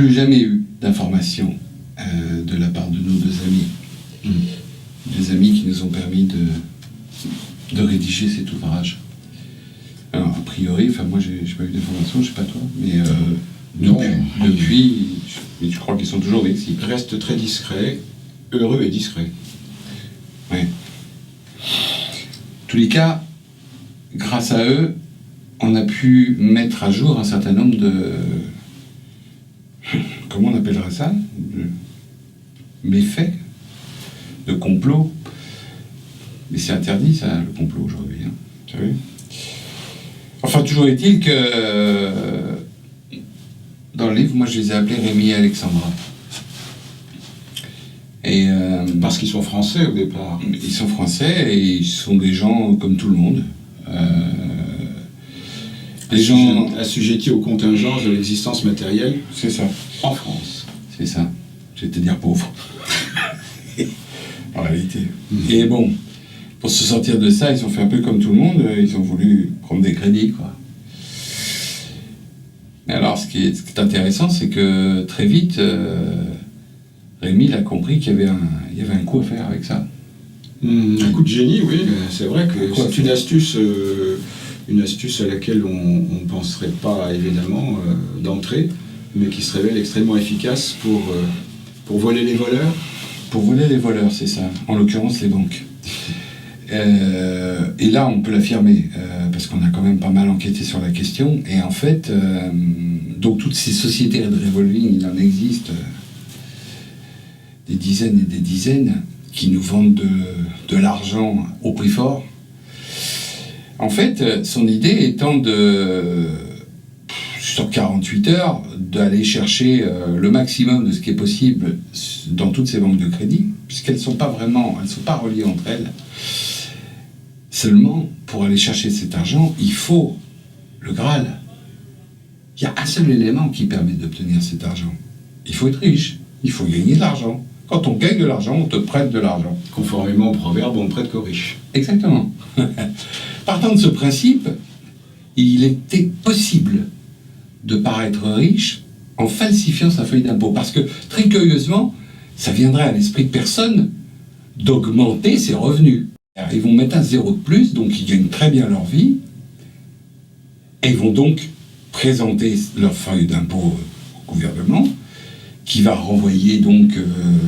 plus jamais eu d'informations de la part de nos deux amis. Des amis qui nous ont permis de rédiger cet ouvrage. Alors, a priori, moi j'ai pas eu d'informations, je sais pas toi, mais depuis, je crois qu'ils sont toujours au Mexique. Ils restent très discrets, heureux et discrets. Oui. En tous les cas, grâce à eux, on a pu mettre à jour un certain nombre de... Comment on appellerait ça ? De méfaits, de complots. Mais c'est interdit, ça, le complot, aujourd'hui. Hein. Tu as vu ? Enfin, toujours est-il que... dans le livre, moi, je les ai appelés Rémi et Alexandra. Et, parce qu'ils sont français au départ. Ils sont français et ils sont des gens comme tout le monde. Des gens assujettis aux contingences de l'existence matérielle. C'est ça. En France. C'est ça. Je vais te dire pauvre. En réalité. Et bon, pour se sortir de ça, ils ont fait un peu comme tout le monde. Ils ont voulu prendre des crédits, quoi. Mais alors, ce qui est intéressant, c'est que très vite... Rémi, il a compris qu'il y avait un coup à faire avec ça. Un coup de génie, oui. C'est vrai que c'est une astuce à laquelle on ne penserait pas, évidemment, d'entrée, mais qui se révèle extrêmement efficace pour voler les voleurs. Pour voler les voleurs, c'est ça. En l'occurrence, les banques. Et là, on peut l'affirmer, parce qu'on a quand même pas mal enquêté sur la question. Et en fait, donc toutes ces sociétés de revolving, il en existe... des dizaines et des dizaines qui nous vendent de l'argent au prix fort. En fait, son idée étant sur 48 heures, d'aller chercher le maximum de ce qui est possible dans toutes ces banques de crédit, puisqu'elles ne sont pas reliées entre elles. Seulement, pour aller chercher cet argent, il faut le Graal. Il y a un seul élément qui permet d'obtenir cet argent. Il faut être riche, il faut gagner de l'argent. Quand on gagne de l'argent, on te prête de l'argent. Conformément au proverbe, on ne prête qu'aux riches. Exactement. Partant de ce principe, il était possible de paraître riche en falsifiant sa feuille d'impôt. Parce que, très curieusement, ça viendrait à l'esprit de personne d'augmenter ses revenus. Alors, ils vont mettre un zéro de plus, donc ils gagnent très bien leur vie, et ils vont donc présenter leur feuille d'impôt au gouvernement, qui va renvoyer donc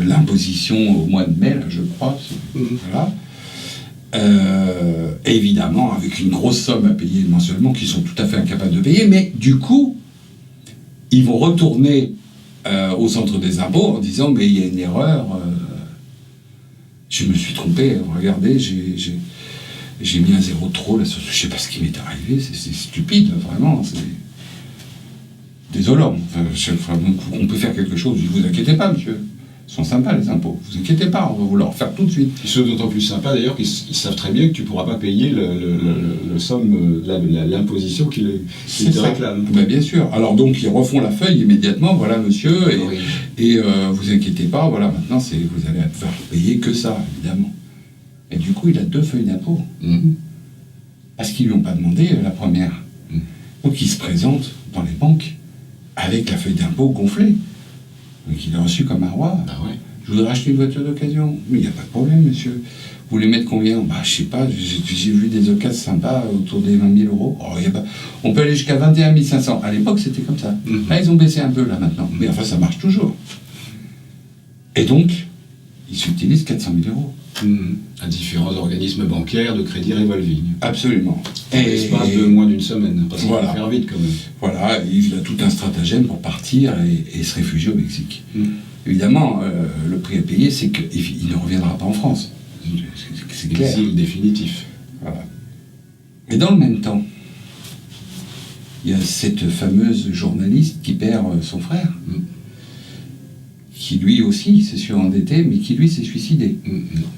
l'imposition au mois de mai, là, je crois. Voilà. Évidemment, avec une grosse somme à payer mensuellement, qu'ils sont tout à fait incapables de payer, mais du coup, ils vont retourner au centre des impôts en disant « mais il y a une erreur, je me suis trompé, regardez, j'ai mis un zéro de trop, là, je ne sais pas ce qui m'est arrivé, c'est stupide, vraiment, c'est... » Désolant. On peut faire quelque chose. Ne vous inquiétez pas, monsieur. Ils sont sympas, les impôts. Vous inquiétez pas, on va vous leur faire tout de suite. Ils sont d'autant plus sympas, d'ailleurs, qu'ils savent très bien que tu ne pourras pas payer l'imposition qu'ils te réclament. Ben, bien sûr. Alors donc, ils refont la feuille immédiatement. Voilà, monsieur. Et vous inquiétez pas, voilà, maintenant, vous allez faire payer que ça, évidemment. Et du coup, il a 2 feuilles d'impôt. Parce qu'ils ne lui ont pas demandé la première. Donc, il se présente dans les banques avec la feuille d'impôt gonflée. Donc il est reçu comme un roi. Ah ouais. Je voudrais acheter une voiture d'occasion. Mais il n'y a pas de problème, monsieur. Vous voulez mettre combien ? Je sais pas, j'ai vu des occasions sympas autour des 20 000 euros. On peut aller jusqu'à 21 500. À l'époque, c'était comme ça. Là, ils ont baissé un peu, là, maintenant. Mais enfin, ça marche toujours. Et donc, ils s'utilisent 400 000 euros. À différents organismes bancaires de crédit revolving. Absolument. En l'espace de moins d'une semaine, parce qu'il faut faire vite quand même. Voilà, il a tout un stratagème pour partir et se réfugier au Mexique. Évidemment, le prix à payer, c'est qu'il ne reviendra pas en France. C'est clair. L'exil définitif. Voilà. Mais dans le même temps, il y a cette fameuse journaliste qui perd son frère. Qui lui aussi s'est surendetté, mais qui lui s'est suicidé.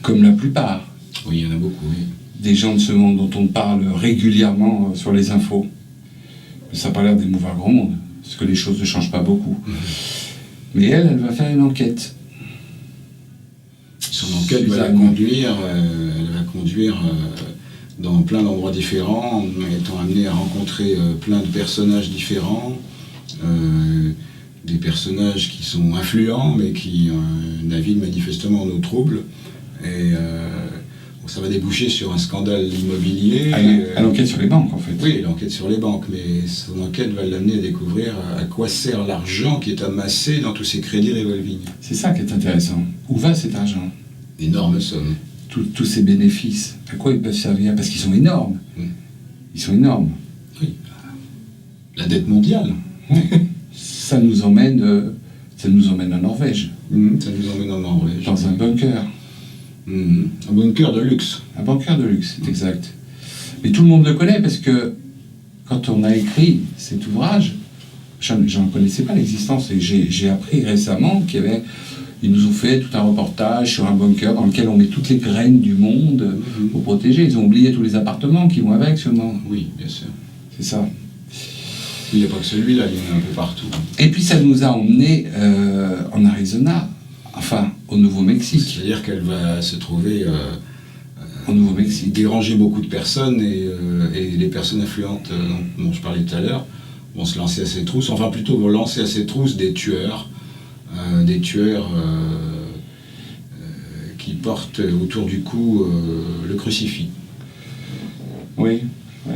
Comme la plupart. Oui, il y en a beaucoup, oui. Des gens de ce monde dont on parle régulièrement sur les infos. Mais ça n'a pas l'air d'émouvoir grand monde, parce que les choses ne changent pas beaucoup. Mais elle va faire une enquête. Son enquête va la conduire dans plein d'endroits différents, en étant amenée à rencontrer plein de personnages différents, des personnages qui sont influents, mais qui naviguent manifestement en eau trouble. Et ça va déboucher sur un scandale immobilier. À l'enquête sur les banques, en fait. Oui, l'enquête sur les banques, mais son enquête va l'amener à découvrir à quoi sert l'argent qui est amassé dans tous ces crédits revolving. C'est ça qui est intéressant. Où va cet argent? Énorme somme. Tous ces bénéfices, à quoi ils peuvent servir? Parce qu'ils sont énormes. Ils sont énormes. Oui. La dette mondiale. Ça nous emmène en Norvège. Ça nous emmène en Norvège. Dans un bunker. Un bunker de luxe. Un bunker de luxe, c'est exact. Mais tout le monde le connaît parce que quand on a écrit cet ouvrage, j'en connaissais pas l'existence et j'ai appris récemment ils nous ont fait tout un reportage sur un bunker dans lequel on met toutes les graines du monde pour protéger. Ils ont oublié tous les appartements qui vont avec seulement. Oui, bien sûr. C'est ça. Il n'y a pas que celui-là, il y en a un peu partout. Et puis ça nous a emmenés en Arizona, enfin au Nouveau-Mexique. C'est-à-dire qu'elle va se trouver au Nouveau-Mexique. Déranger beaucoup de personnes et les personnes influentes dont je parlais tout à l'heure vont se lancer à ses trousses, enfin plutôt vont lancer à ses trousses des tueurs qui portent autour du cou le crucifix. Oui,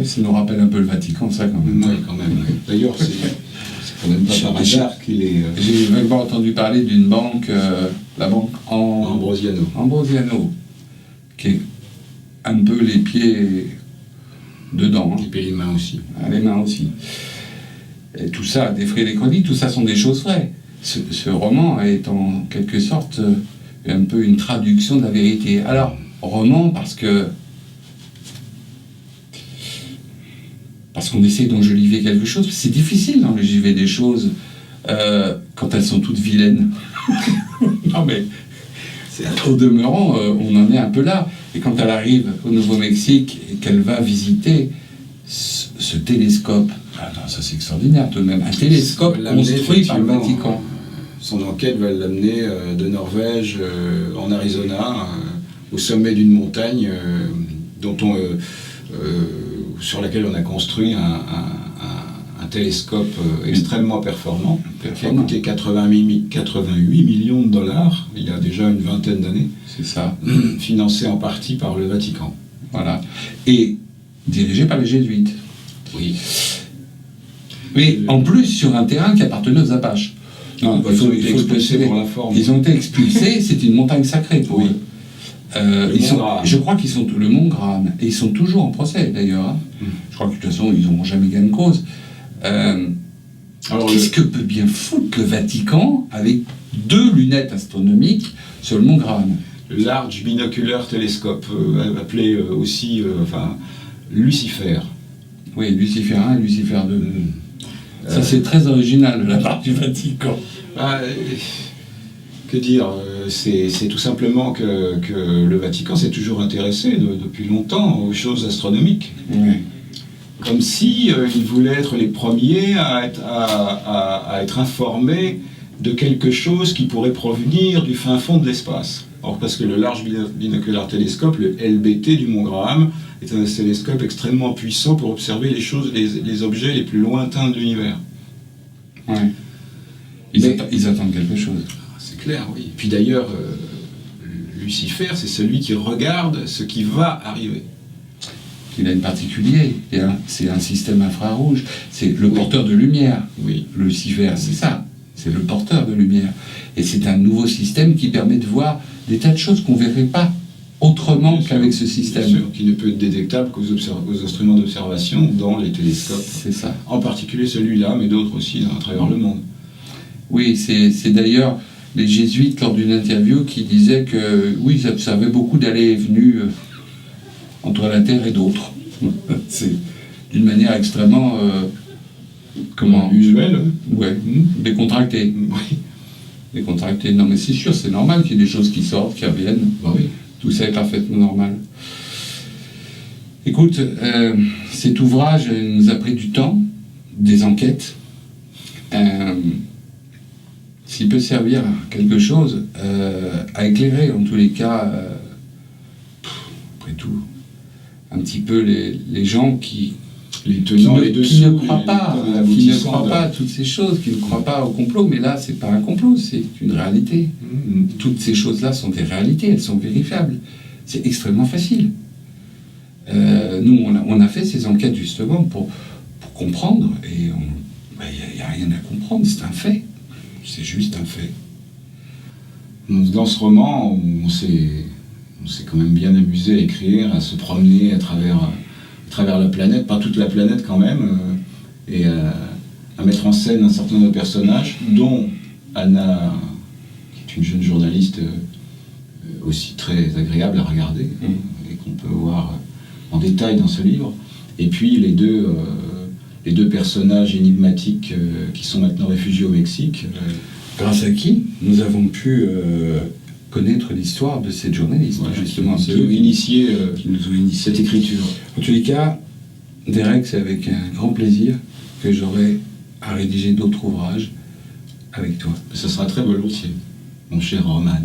ça nous rappelle un peu le Vatican, ça, quand même. Oui, quand même. Oui. D'ailleurs, c'est quand même pas par hasard qu'il est... J'ai vaguement entendu parler d'une banque, la banque Ambrosiano, qui est un peu les pieds dedans. Et puis les mains aussi. Les mains aussi. Et tout ça, défrayer les chroniques, tout ça sont des choses vraies. Ce roman est en quelque sorte un peu une traduction de la vérité. Alors, roman parce qu'on essaie d'enjoliver quelque chose. C'est difficile d'enjoliver des choses quand elles sont toutes vilaines. Non mais, au demeurant, on en est un peu là. Et quand elle arrive au Nouveau-Mexique et qu'elle va visiter ce télescope, ça c'est extraordinaire tout de même, un télescope construit par le Vatican. Son enquête va l'amener de Norvège en Arizona, au sommet d'une montagne sur laquelle on a construit un télescope extrêmement performant, qui a coûté 88 millions de dollars, il y a déjà une vingtaine d'années. C'est ça. Financé en partie par le Vatican. Voilà. Et dirigé par les jésuites. Oui. Mais en plus sur un terrain qui appartenait aux Apaches. Non, ils ont été expulsés pour la forme. Ils ont été expulsés, c'est une montagne sacrée pour eux. Je crois qu'ils sont le Mont Graham, et ils sont toujours en procès d'ailleurs. Hein. Je crois que de toute façon ils n'auront jamais gain de cause. Qu'est-ce que peut bien foutre le Vatican avec 2 lunettes astronomiques sur le Mont Graham? Le Large Binocular Telescope, appelé aussi Lucifer. Oui, Lucifer 1 et Lucifer 2. Ça c'est très original de la part du Vatican. Que dire, c'est tout simplement que le Vatican s'est toujours intéressé depuis longtemps aux choses astronomiques. Oui. Comme si ils voulaient être les premiers à être informés de quelque chose qui pourrait provenir du fin fond de l'espace. Or, parce que le Large Binocular Telescope, le LBT du Mont Graham, est un télescope extrêmement puissant pour observer les choses, les objets les plus lointains de l'univers. Oui. Ils attendent quelque chose. C'est clair, oui. Puis d'ailleurs, Lucifer, c'est celui qui regarde ce qui va arriver. Il a une particulier, c'est un système infrarouge, c'est le porteur de lumière. Oui. Lucifer, c'est ça, c'est le porteur de lumière. Et c'est un nouveau système qui permet de voir des tas de choses qu'on ne verrait pas autrement qu'avec ce système. Bien sûr, qui ne peut être détectable qu'aux instruments d'observation dans les télescopes. C'est ça. En particulier celui-là, mais d'autres aussi à travers le monde. Oui, c'est d'ailleurs les jésuites, lors d'une interview, qui disaient que, oui, ils observaient beaucoup d'allées et venues entre la Terre et d'autres. C'est d'une manière extrêmement... usuelle. Ouais, décontractée. Oui. Décontractée. Non, mais c'est sûr, c'est normal qu'il y ait des choses qui sortent, qui reviennent. Bah oui. Tout ça est parfaitement normal. Écoute, cet ouvrage nous a pris du temps, des enquêtes. S'il peut servir à quelque chose, à éclairer en tous les cas, après tout, un petit peu les gens qui Les tenants, les dessous, qui ne croient pas, les qui ne aboutissants croient de- pas à toutes ces choses, qui ne croient pas au complot. Mais là, c'est pas un complot, c'est une réalité. Toutes ces choses-là sont des réalités, elles sont vérifiables. C'est extrêmement facile. Nous, on a fait ces enquêtes justement pour comprendre, et il n'y a rien à comprendre, c'est un fait. C'est juste un fait. Dans ce roman, on s'est quand même bien amusé à écrire, à se promener à travers la planète, pas toute la planète quand même, et à mettre en scène un certain nombre de personnages, dont Anna, qui est une jeune journaliste aussi très agréable à regarder, et qu'on peut voir en détail dans ce livre, et puis les deux personnages énigmatiques qui sont maintenant réfugiés au Mexique. Grâce à qui nous avons pu connaître l'histoire de cette journaliste, Voilà, justement, qui ceux ont initié qui nous ont initiés. cette écriture. En tous les cas, Derek, c'est avec un grand plaisir que j'aurai à rédiger d'autres ouvrages avec toi. Ça sera très volontiers, mon cher Roman.